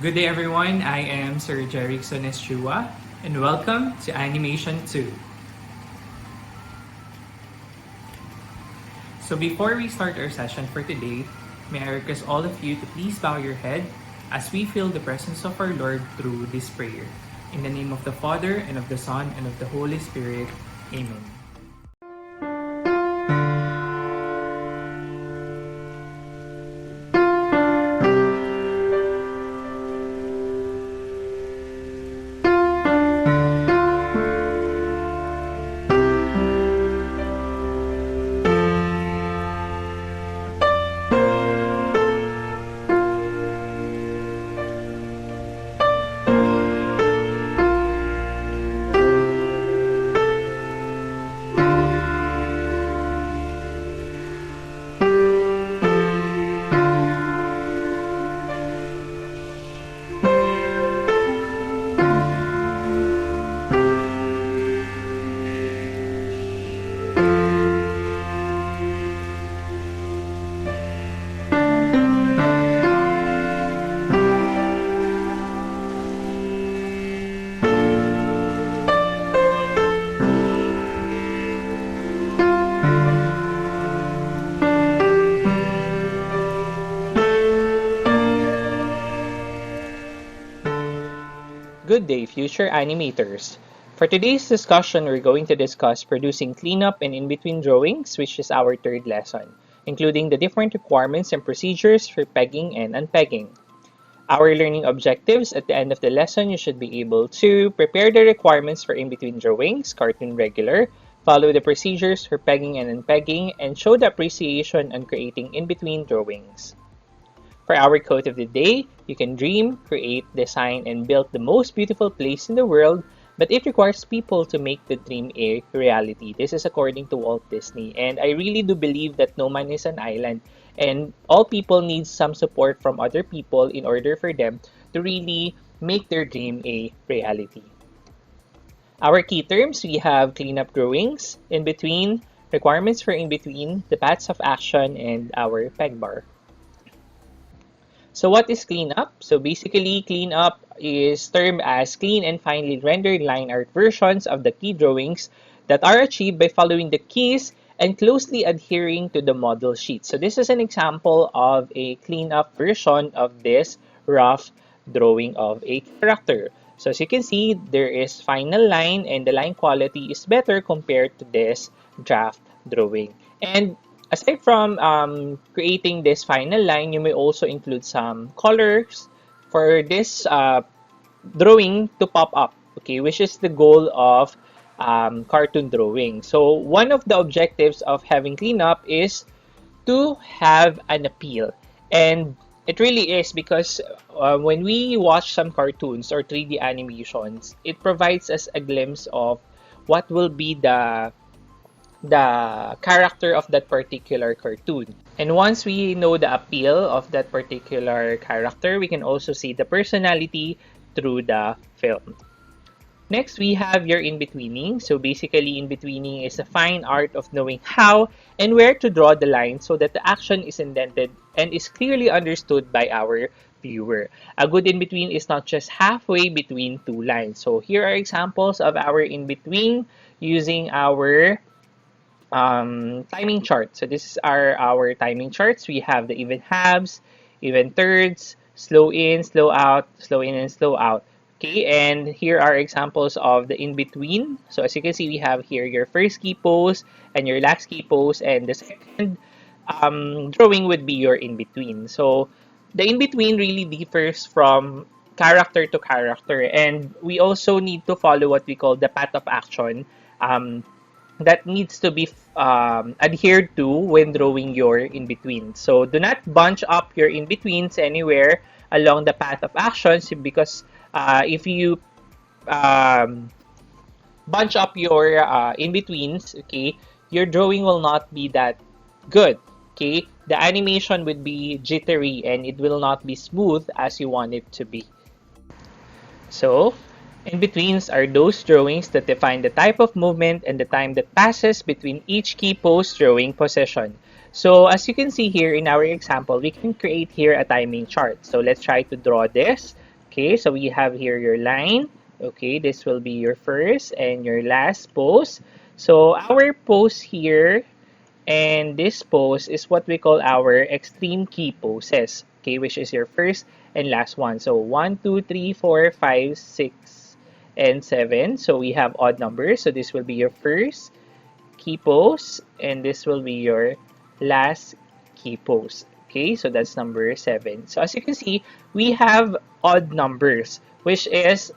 Good day everyone, I am Sir Jerickson Eschua and welcome to Animation 2. So before we start our session for today, may I request all of you to please bow your head as we feel the presence of our Lord through this prayer. In the name of the Father, and of the Son, and of the Holy Spirit. Amen. Good day, future animators. For today's discussion, we're going to discuss producing cleanup and in-between drawings, which is our third lesson, including the different requirements and procedures for pegging and unpegging. Our learning objectives at the end of the lesson, you should be able to prepare the requirements for in-between drawings, cartoon regular, follow the procedures for pegging and unpegging, and show the appreciation on creating in-between drawings. For our quote of the day, you can dream, create, design, and build the most beautiful place in the world, but it requires people to make the dream a reality. This is according to Walt Disney, and I really do believe that no man is an island, and all people need some support from other people in order for them to really make their dream a reality. Our key terms, we have cleanup drawings, in between, requirements for in between, the paths of action, and our peg bar. So what is cleanup? So basically, cleanup is termed as clean and finely rendered line art versions of the key drawings that are achieved by following the keys and closely adhering to the model sheet. So this is an example of a cleanup version of this rough drawing of a character. So as you can see, there is final line and the line quality is better compared to this draft drawing. And aside from creating this final line, you may also include some colors for this drawing to pop up, okay, which is the goal of cartoon drawing. So one of the objectives of having cleanup is to have an appeal. And it really is because when we watch some cartoons or 3D animations, it provides us a glimpse of what will be the character of that particular cartoon. And once we know the appeal of that particular character, we can also see the personality through the film. Next, we have your in-betweening. So basically, in-betweening is the fine art of knowing how and where to draw the line so that the action is indented and is clearly understood by our viewer. A good in-between is not just halfway between two lines. So here are examples of our in-between using our timing chart. So this is our timing charts. We have the even halves, even thirds, slow in, slow out, slow in, and slow out. Okay, and here are examples of the in-between. So as you can see, we have here your first key pose and your last key pose, and the second drawing would be your in-between. So the in-between really differs from character to character, and we also need to follow what we call the path of action. That needs to be adhered to when drawing your in-between. So do not bunch up your in-betweens anywhere along the path of actions because if you um, bunch up your in-betweens, okay, your drawing will not be that good. Okay, the animation would be jittery and it will not be smooth as you want it to be. So, in-betweens are those drawings that define the type of movement and the time that passes between each key pose drawing position. So, as you can see here in our example, we can create here a timing chart. So, let's try to draw this. Okay, so we have here your line. Okay, this will be your first and your last pose. So our pose here and this pose is what we call our extreme key poses. Okay, which is your first and last one. So 1, 2, 3, 4, 5, 6, and 7. So we have odd numbers. So this will be your first key pose and this will be your last key pose. Okay, so that's number 7. So as you can see, we have odd numbers, which is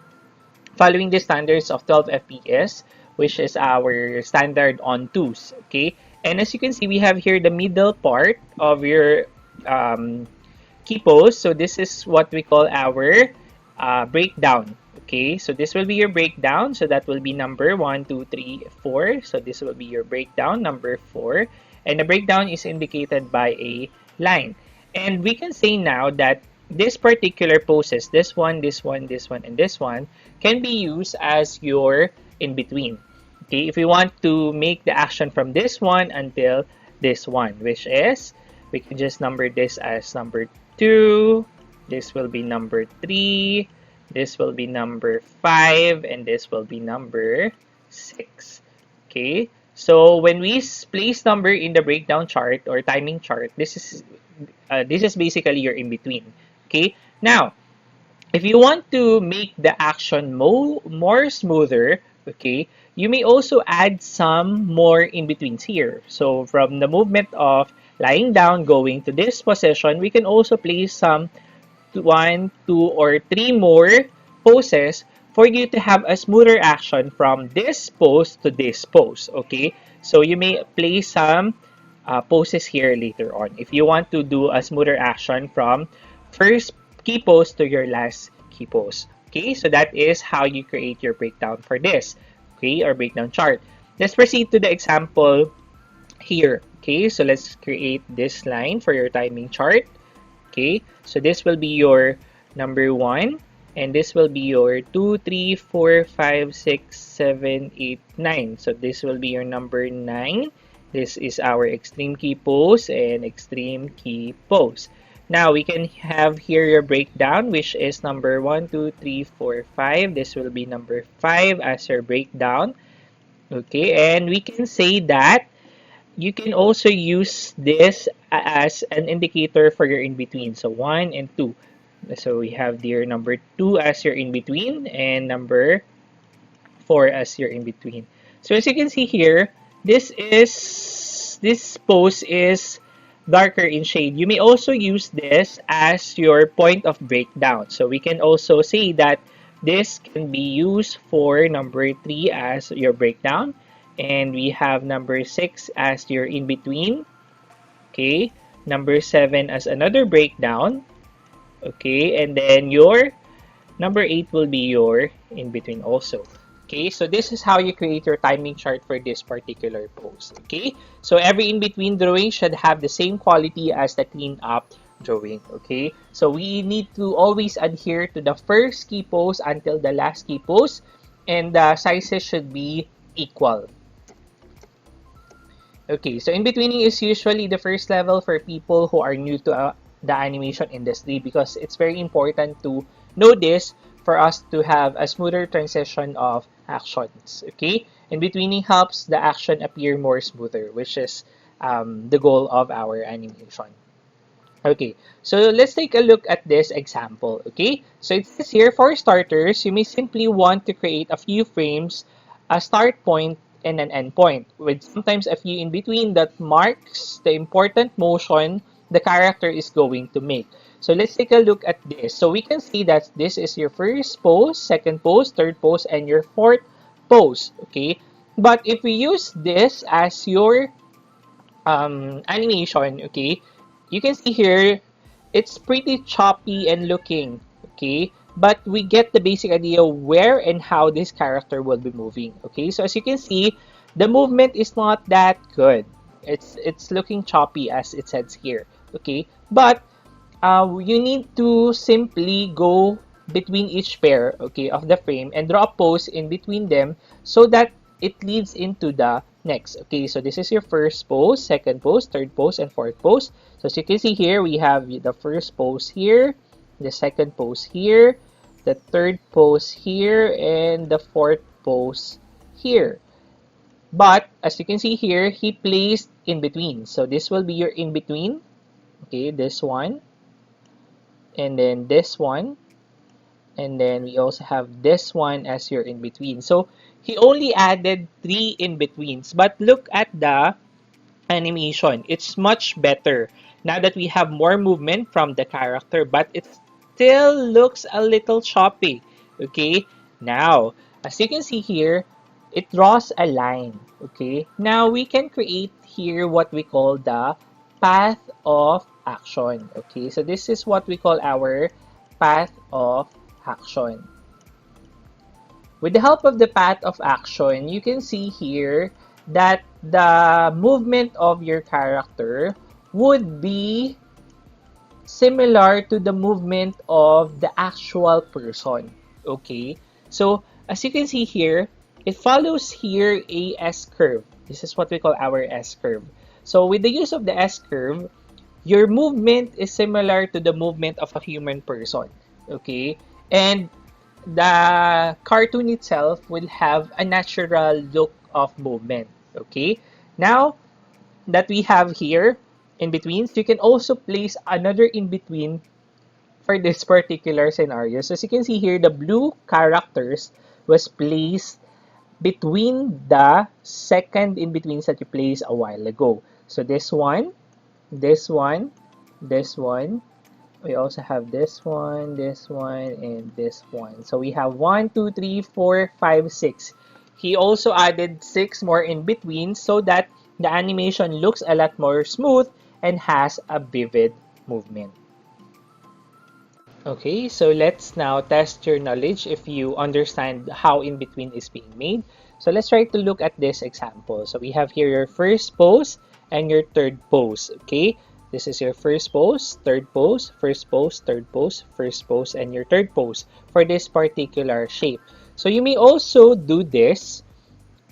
following the standards of 12 FPS, which is our standard on twos. Okay, and as you can see, we have here the middle part of your key pose. So this is what we call our breakdown. Okay, so this will be your breakdown. So that will be number 1, 2, 3, 4. So this will be your breakdown, number 4. And the breakdown is indicated by a line. And we can say now that this particular poses, this one, this one, this one, and this one, can be used as your in-between. Okay, if we want to make the action from this one until this one, which is, we can just number this as number 2, this will be number 3, this will be number 5, and this will be number 6. Okay, so when we place number in the breakdown chart or timing chart, this is basically your in-between. Okay, now if you want to make the action more smoother, okay, you may also add some more in-betweens here. So from the movement of lying down going to this position, we can also place some 1, 2, or 3 more poses for you to have a smoother action from this pose to this pose. Okay, so you may place some poses here later on if you want to do a smoother action from first key pose to your last key pose. Okay, so that is how you create your breakdown for this, okay, or breakdown chart. Let's proceed to the example here. Okay, so let's create this line for your timing chart. Okay, so this will be your number 1, and this will be your 2, 3, 4, 5, 6, 7, 8, 9. So this will be your number 9. This is our extreme key pose and extreme key pose. Now we can have here your breakdown, which is number 1, 2, 3, 4, 5. This will be number 5 as your breakdown. Okay, and we can say that you can also use this as an indicator for your in-between. So 1 and 2. So we have your number 2 as your in-between and number 4 as your in-between. So as you can see here, this pose is darker in shade. You may also use this as your point of breakdown. So we can also say that this can be used for number 3 as your breakdown. And we have number 6 as your in-between. Okay. Number 7 as another breakdown. Okay. And then your number 8 will be your in-between also. Okay, so this is how you create your timing chart for this particular pose. Okay, so every in-between drawing should have the same quality as the clean up drawing. Okay, so we need to always adhere to the first key pose until the last key pose, and the sizes should be equal. Okay, so in-betweening is usually the first level for people who are new to the animation industry, because it's very important to know this for us to have a smoother transition of actions. Okay, in-betweening helps the action appear more smoother, which is the goal of our animation. Okay, so let's take a look at this example. Okay, so it says here, for starters, you may simply want to create a few frames, a start point, and an end point, with sometimes a few in between that marks the important motion the character is going to make. So let's take a look at this. So we can see that this is your first pose, second pose, third pose, and your fourth pose. Okay, but if we use this as your animation, okay, you can see here it's pretty choppy and looking, okay, but we get the basic idea where and how this character will be moving. Okay, so as you can see, the movement is not that good. It's looking choppy as it says here. Okay, but you need to simply go between each pair, okay, of the frame and draw a pose in between them so that it leads into the next. Okay, so this is your first pose, second pose, third pose, and fourth pose. So as you can see here, we have the first pose here, the second pose here, the third pose here, and the fourth pose here. But as you can see here, he placed in between. So this will be your in between. Okay, this one, and then this one, and then we also have this one as your in between. So he only added 3 in betweens. But look at the animation. It's much better now that we have more movement from the character, but it still looks a little choppy. Okay, now as you can see here, it draws a line. Okay, now we can create here what we call the path of action. Okay, so this is what we call our path of action. With the help of the path of action, you can see here that the movement of your character would be similar to the movement of the actual person. Okay? So, as you can see here, it follows here a S-curve. This is what we call our S-curve. So, with the use of the S-curve, your movement is similar to the movement of a human person. Okay? And the cartoon itself will have a natural look of movement. Okay? Now that we have here in between, you can also place another in between for this particular scenario. So as you can see here, the blue characters was placed between the second in betweens that you placed a while ago. So this one, this one, this one. We also have this one, and this one. So we have 1, 2, 3, 4, 5, 6. He also added 6 more in between so that the animation looks a lot more smooth and has a vivid movement. Okay, so let's now test your knowledge if you understand how in between is being made. So let's try to look at this example. So we have here your first pose and your third pose. Okay, this is your first pose, third pose, first pose, third pose, first pose, and your third pose for this particular shape. So you may also do this.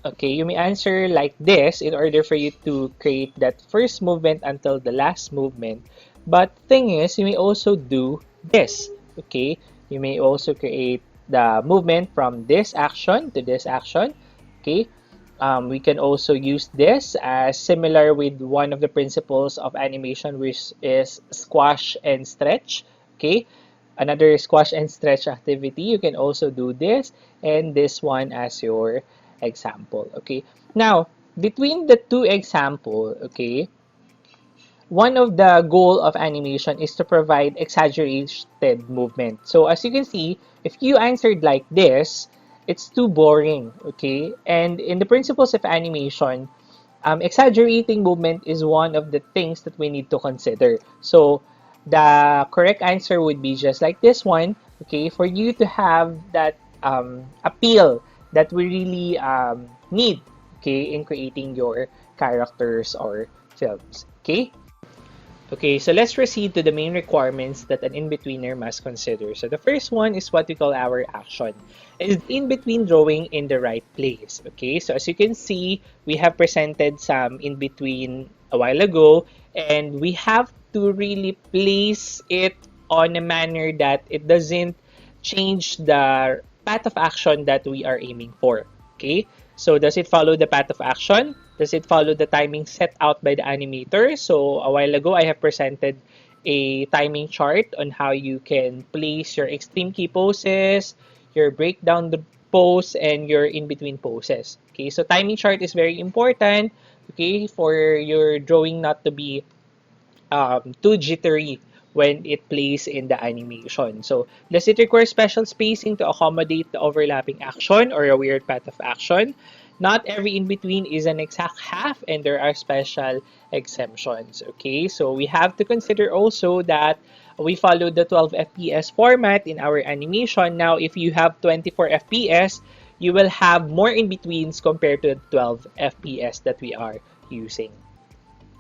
Okay, you may answer like this in order for you to create that first movement until the last movement. But thing is, you may also do this. Okay, you may also create the movement from this action to this action. Okay, we can also use this as similar with one of the principles of animation, which is squash and stretch. Okay, another squash and stretch activity. You can also do this and this one as your example. Okay, now between the two example, okay, one of the goal of animation is to provide exaggerated movement. So as you can see, if you answered like this, it's too boring, okay? And in the principles of animation, exaggerating movement is one of the things that we need to consider. So the correct answer would be just like this one, okay? For you to have that appeal that we really need, okay, in creating your characters or films, okay? Okay, so let's proceed to the main requirements that an in-betweener must consider. So the first one is what we call our action. Is the in-between drawing in the right place? Okay, so as you can see, we have presented some in-between a while ago, and we have to really place it on a manner that it doesn't change the path of action that we are aiming for. Okay, so does it follow the path of action? Does it follow the timing set out by the animator? So a while ago, I have presented a timing chart on how you can place your extreme key poses, your breakdown the pose, and your in-between poses. Okay, so timing chart is very important, okay, for your drawing not to be too jittery when it plays in the animation. So, does it require special spacing to accommodate the overlapping action or a weird path of action? Not every in-between is an exact half, and there are special exemptions. Okay, so we have to consider also that we follow the 12 FPS format in our animation. Now, if you have 24 FPS, you will have more in-betweens compared to the 12 FPS that we are using.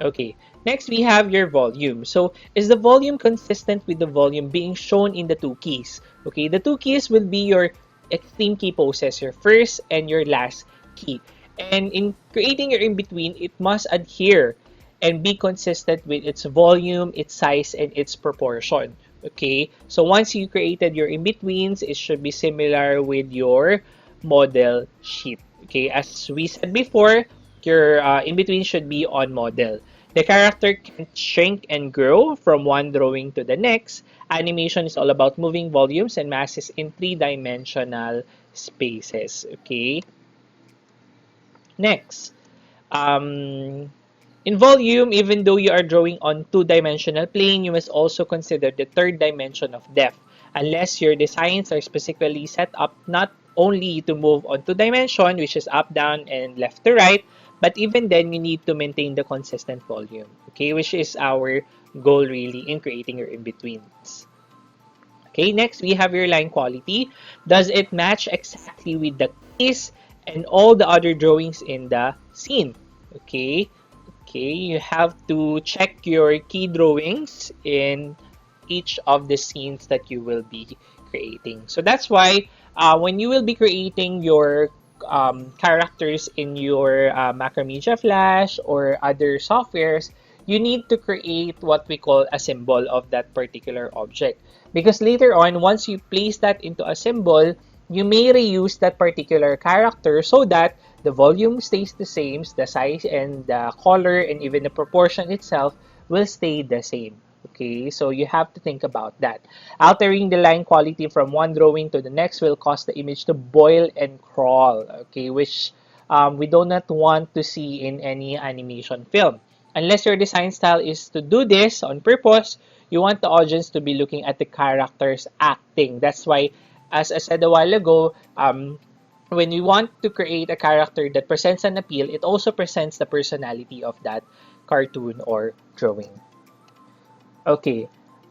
Okay, next we have your volume. So, is the volume consistent with the volume being shown in the two keys? Okay, the two keys will be your extreme key poses, your first and your last key. And in creating your in-between, it must adhere and be consistent with its volume, its size, and its proportion. Okay, so once you created your in-betweens, it should be similar with your model sheet. Okay, as we said before, your in-between should be on model. The character can shrink and grow from one drawing to the next. Animation is all about moving volumes and masses in three-dimensional spaces. Okay, next. Um, in volume, even though you are drawing on two-dimensional plane, you must also consider the third dimension of depth, unless your designs are specifically set up not only to move on two dimension, which is up, down, and left to right, but even then you need to maintain the consistent volume, okay, which is our goal really in creating your in-betweens. Okay, next we have your line quality. Does it match exactly with the case and all the other drawings in the scene? Okay, okay, you have to check your key drawings in each of the scenes that you will be creating. So that's why when you will be creating your characters in your Macromedia Flash or other softwares, you need to create what we call a symbol of that particular object. Because later on, once you place that into a symbol, you may reuse that particular character so that the volume stays the same, the size and the color and even the proportion itself will stay the same. Okay, so you have to think about that. Altering the line quality from one drawing to the next will cause the image to boil and crawl, okay, which we do not want to see in any animation film. Unless your design style is to do this on purpose, you want the audience to be looking at the characters acting. That's why, as I said a while ago, when you want to create a character that presents an appeal, it also presents the personality of that cartoon or drawing. Okay.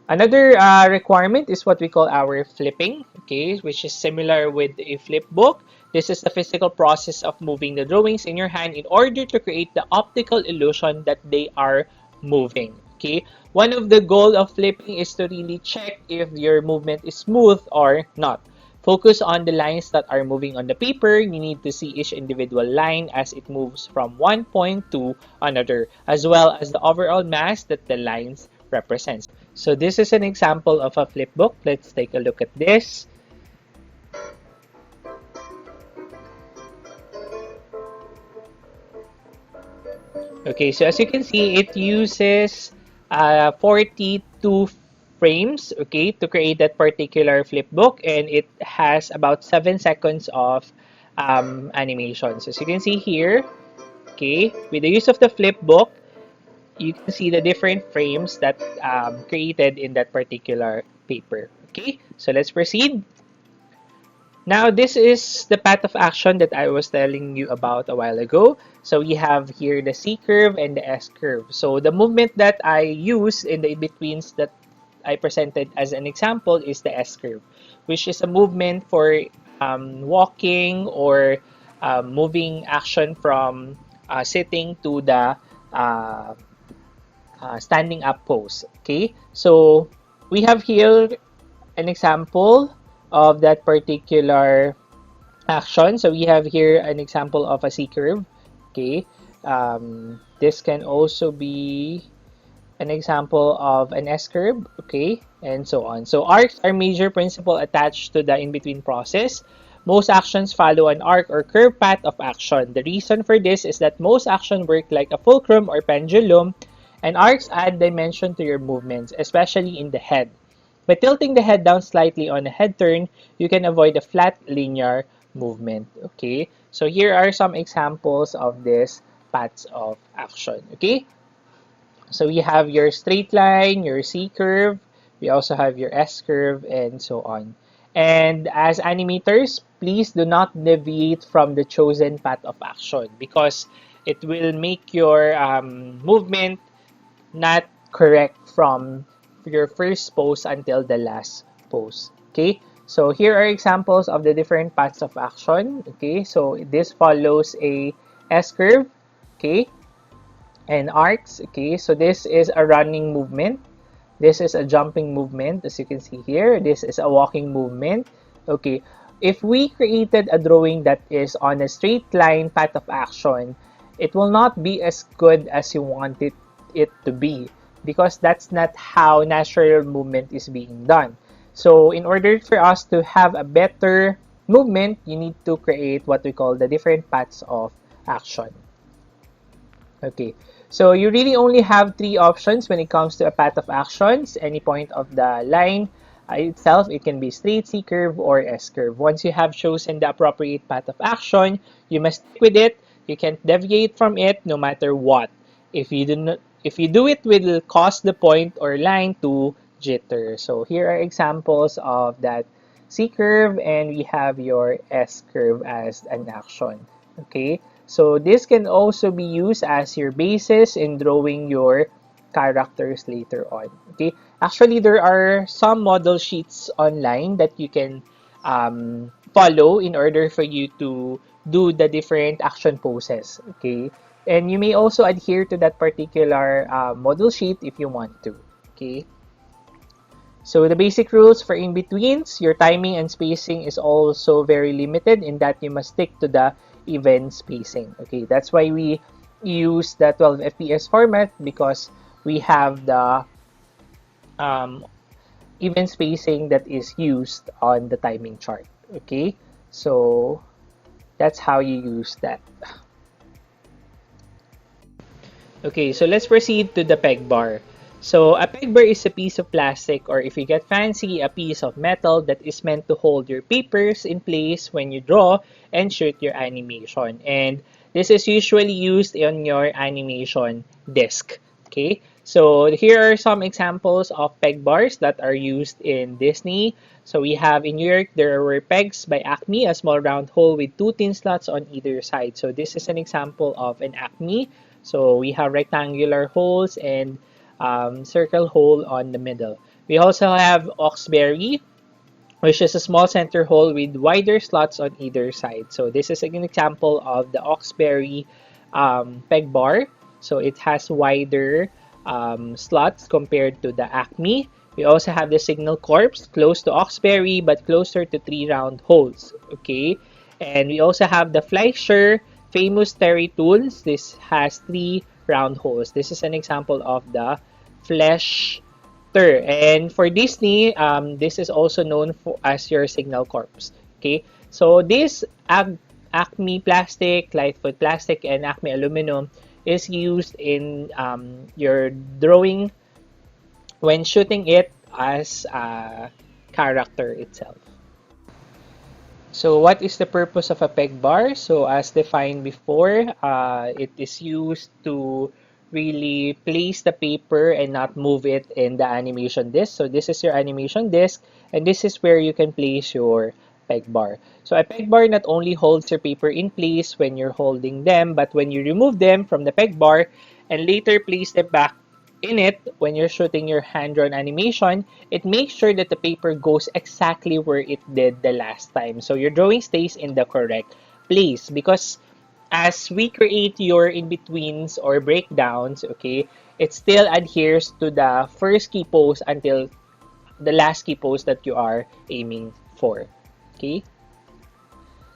Another requirement is what we call our flipping, okay, which is similar with a flip book. This is the physical process of moving the drawings in your hand in order to create the optical illusion that they are moving. Okay. One of the goal of flipping is to really check if your movement is smooth or not. Focus on the lines that are moving on the paper. You need to see each individual line as it moves from one point to another, as well as the overall mass that the lines represents. So this is an example of a flip book. Let's take a look at this. Okay, so as you can see, it uses 42 frames, okay, to create that particular flip book, and it has about 7 seconds of animation. So as you can see here, okay, with the use of the flip book, you can see the different frames that created in that particular paper. Okay, so let's proceed. Now, this is the path of action that I was telling you about a while ago. So we have here the C curve and the S curve. So the movement that I use in the in-betweens that I presented as an example is the S curve, which is a movement for walking or moving action from sitting to the uh, standing up pose. Okay, so we have here an example of that particular action. So we have here an example of a C curve. Okay, this can also be an example of an S curve. Okay, and so on. So arcs are major principle attached to the in-between process. Most actions follow an arc or curve path of action. The reason for this is that most action work like a fulcrum or pendulum, and arcs add dimension to your movements, especially in the head. By tilting the head down slightly on a head turn, you can avoid a flat linear movement. Okay, so here are some examples of this paths of action. Okay, so we have your straight line, your C curve, we also have your S curve, and so on. And as animators, please do not deviate from the chosen path of action because it will make your movement not correct from your first pose until the last pose. Okay, so here are examples of the different paths of action. Okay, so this follows a S curve, okay, and arcs. Okay, so this is a running movement. This is a jumping movement, as you can see here. This is a walking movement. Okay, if we created a drawing that is on a straight line path of action, it will not be as good as you want it to be because that's not how natural movement is being done. So in order for us to have a better movement, you need to create what we call the different paths of action. Okay, so you really only have three options when it comes to a path of actions. Any point of the line itself, it can be straight, C curve, or S curve. Once you have chosen the appropriate path of action, you must stick with it. You can't deviate from it no matter what. If you do it, will cause the point or line to jitter. So here are examples of that C curve, and we have your S curve as an action. Okay, so this can also be used as your basis in drawing your characters later on. Okay, actually there are some model sheets online that you can follow in order for you to do the different action poses. Okay, and you may also adhere to that particular model sheet if you want to. Okay. So the basic rules for in-betweens, your timing and spacing is also very limited in that you must stick to the even spacing. Okay, that's why we use the 12 FPS format, because we have the um, even spacing that is used on the timing chart. Okay, so that's how you use that. Okay, so let's proceed to the peg bar. So a peg bar is a piece of plastic, or if you get fancy, a piece of metal that is meant to hold your papers in place when you draw and shoot your animation. And this is usually used on your animation disc. Okay, so here are some examples of peg bars that are used in Disney. So we have in New York, there were pegs by Acme, a small round hole with two thin slots on either side. So this is an example of an Acme. So we have rectangular holes and circle hole on the middle. We also have Oxberry, which is a small center hole with wider slots on either side. So this is an example of the Oxberry peg bar. So it has wider slots compared to the Acme. We also have the Signal Corps, close to Oxberry but closer to three round holes. Okay, and we also have the Fleischer famous Terry tools. This has three round holes. This is an example of the Fleischer. And for Disney, this is also known as your Signal Corps. Okay, so this Acme plastic, Lightfoot plastic, and Acme aluminum is used in your drawing when shooting it as a character itself. So what is the purpose of a peg bar? So as defined before, it is used to really place the paper and not move it in the animation disc. So this is your animation disc, and this is where you can place your peg bar. So a peg bar not only holds your paper in place when you're holding them, but when you remove them from the peg bar and later place them back in it when you're shooting your hand-drawn animation, it makes sure that the paper goes exactly where it did the last time. So your drawing stays in the correct place, because as we create your in-betweens or breakdowns, okay, it still adheres to the first key pose until the last key pose that you are aiming for. Okay?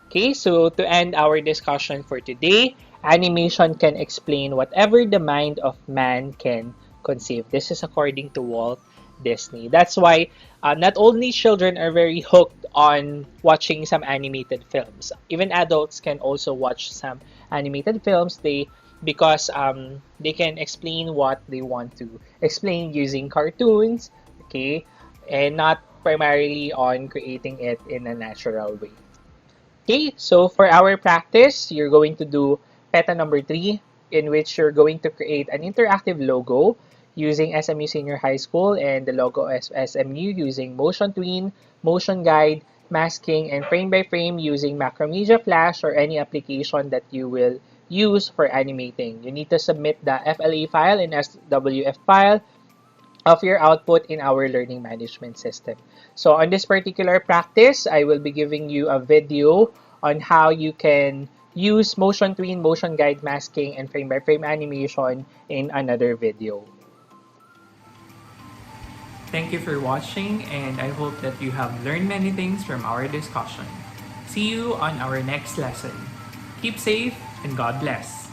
Okay, so to end our discussion for today, animation can explain whatever the mind of man can conceive. This is according to Walt Disney. That's why not only children are very hooked on watching some animated films. Even adults can also watch some animated films. Because they can explain what they want to explain using cartoons, okay, and not primarily on creating it in a natural way. Okay, so for our practice, you're going to do PETA number 3, in which you're going to create an interactive logo using SMU Senior High School and the logo as SMU using Motion Tween, Motion Guide, masking, and frame by frame using Macromedia Flash or any application that you will use for animating. You need to submit the FLA file and SWF file of your output in our learning management system. So on this particular practice, I will be giving you a video on how you can use Motion Tween, Motion Guide masking, and frame-by-frame animation in another video. Thank you for watching, and I hope that you have learned many things from our discussion. See you on our next lesson. Keep safe, and God bless.